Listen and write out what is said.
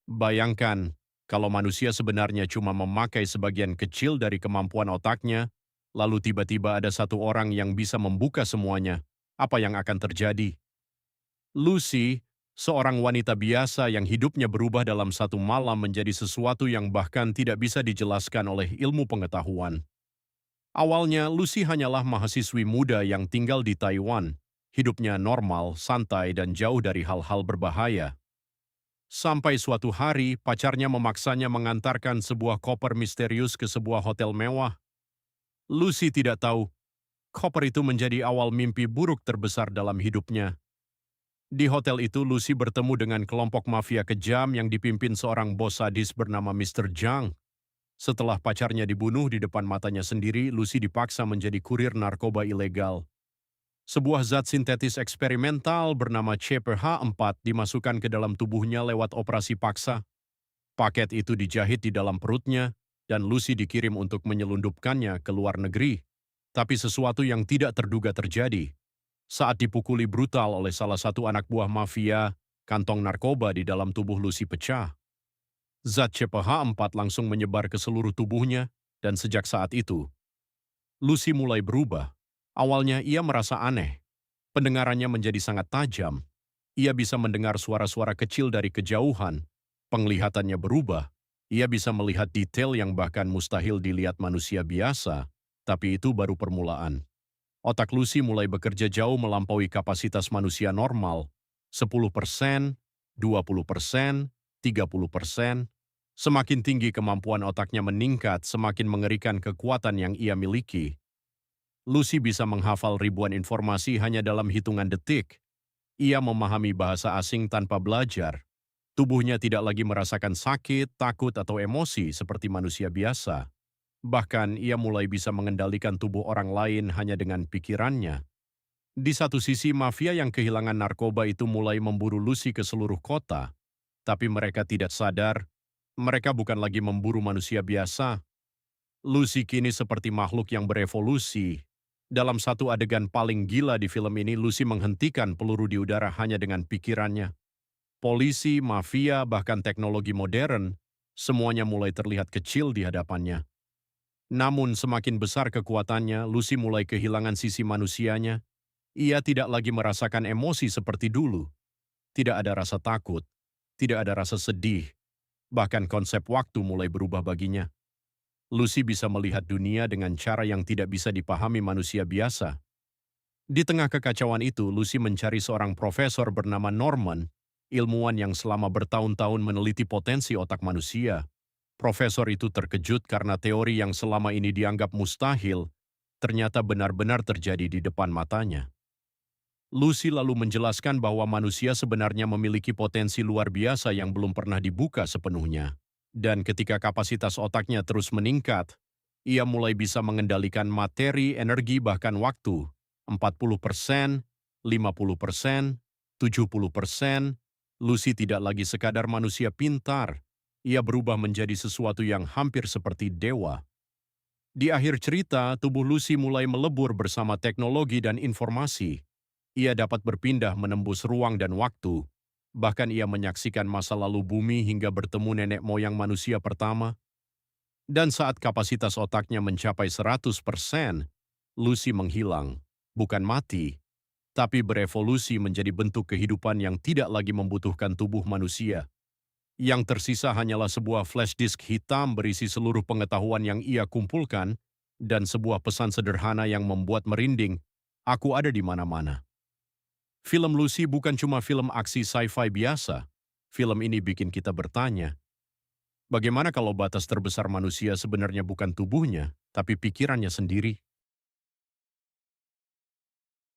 Bayangkan, kalau manusia sebenarnya cuma memakai sebagian kecil dari kemampuan otaknya, lalu tiba-tiba ada satu orang yang bisa membuka semuanya, apa yang akan terjadi? Lucy, seorang wanita biasa yang hidupnya berubah dalam satu malam menjadi sesuatu yang bahkan tidak bisa dijelaskan oleh ilmu pengetahuan. Awalnya, Lucy hanyalah mahasiswi muda yang tinggal di Taiwan. Hidupnya normal, santai, dan jauh dari hal-hal berbahaya. Sampai suatu hari, pacarnya memaksanya mengantarkan sebuah koper misterius ke sebuah hotel mewah. Lucy tidak tahu, koper itu menjadi awal mimpi buruk terbesar dalam hidupnya. Di hotel itu, Lucy bertemu dengan kelompok mafia kejam yang dipimpin seorang bos sadis bernama Mr. Zhang. Setelah pacarnya dibunuh di depan matanya sendiri, Lucy dipaksa menjadi kurir narkoba ilegal. Sebuah zat sintetis eksperimental bernama CPH4 dimasukkan ke dalam tubuhnya lewat operasi paksa. Paket itu dijahit di dalam perutnya, dan Lucy dikirim untuk menyelundupkannya ke luar negeri. Tapi sesuatu yang tidak terduga terjadi. Saat dipukuli brutal oleh salah satu anak buah mafia, kantong narkoba di dalam tubuh Lucy pecah. Zat CPH4 langsung menyebar ke seluruh tubuhnya, dan sejak saat itu, Lucy mulai berubah. Awalnya ia merasa aneh. Pendengarannya menjadi sangat tajam. Ia bisa mendengar suara-suara kecil dari kejauhan. Penglihatannya berubah. Ia bisa melihat detail yang bahkan mustahil dilihat manusia biasa. Tapi itu baru permulaan. Otak Lucy mulai bekerja jauh melampaui kapasitas manusia normal. 10%, 20%, 30%. Semakin tinggi kemampuan otaknya meningkat, semakin mengerikan kekuatan yang ia miliki. Lucy bisa menghafal ribuan informasi hanya dalam hitungan detik. Ia memahami bahasa asing tanpa belajar. Tubuhnya tidak lagi merasakan sakit, takut, atau emosi seperti manusia biasa. Bahkan ia mulai bisa mengendalikan tubuh orang lain hanya dengan pikirannya. Di satu sisi, mafia yang kehilangan narkoba itu mulai memburu Lucy ke seluruh kota. Tapi mereka tidak sadar, mereka bukan lagi memburu manusia biasa. Lucy kini seperti makhluk yang berevolusi. Dalam satu adegan paling gila di film ini, Lucy menghentikan peluru di udara hanya dengan pikirannya. Polisi, mafia, bahkan teknologi modern, semuanya mulai terlihat kecil di hadapannya. Namun semakin besar kekuatannya, Lucy mulai kehilangan sisi manusianya. Ia tidak lagi merasakan emosi seperti dulu. Tidak ada rasa takut, tidak ada rasa sedih. Bahkan konsep waktu mulai berubah baginya. Lucy bisa melihat dunia dengan cara yang tidak bisa dipahami manusia biasa. Di tengah kekacauan itu, Lucy mencari seorang profesor bernama Norman, ilmuwan yang selama bertahun-tahun meneliti potensi otak manusia. Profesor itu terkejut karena teori yang selama ini dianggap mustahil, ternyata benar-benar terjadi di depan matanya. Lucy lalu menjelaskan bahwa manusia sebenarnya memiliki potensi luar biasa yang belum pernah dibuka sepenuhnya. Dan ketika kapasitas otaknya terus meningkat, ia mulai bisa mengendalikan materi, energi, bahkan waktu. 40%, 50%, 70%, Lucy tidak lagi sekadar manusia pintar. Ia berubah menjadi sesuatu yang hampir seperti dewa. Di akhir cerita, tubuh Lucy mulai melebur bersama teknologi dan informasi. Ia dapat berpindah menembus ruang dan waktu. Bahkan ia menyaksikan masa lalu bumi hingga bertemu nenek moyang manusia pertama. Dan saat kapasitas otaknya mencapai 100%, Lucy menghilang, bukan mati, tapi berevolusi menjadi bentuk kehidupan yang tidak lagi membutuhkan tubuh manusia. Yang tersisa hanyalah sebuah flash disk hitam berisi seluruh pengetahuan yang ia kumpulkan dan sebuah pesan sederhana yang membuat merinding, "Aku ada di mana-mana." Film Lucy bukan cuma film aksi sci-fi biasa. Film ini bikin kita bertanya, bagaimana kalau batas terbesar manusia sebenarnya bukan tubuhnya, tapi pikirannya sendiri?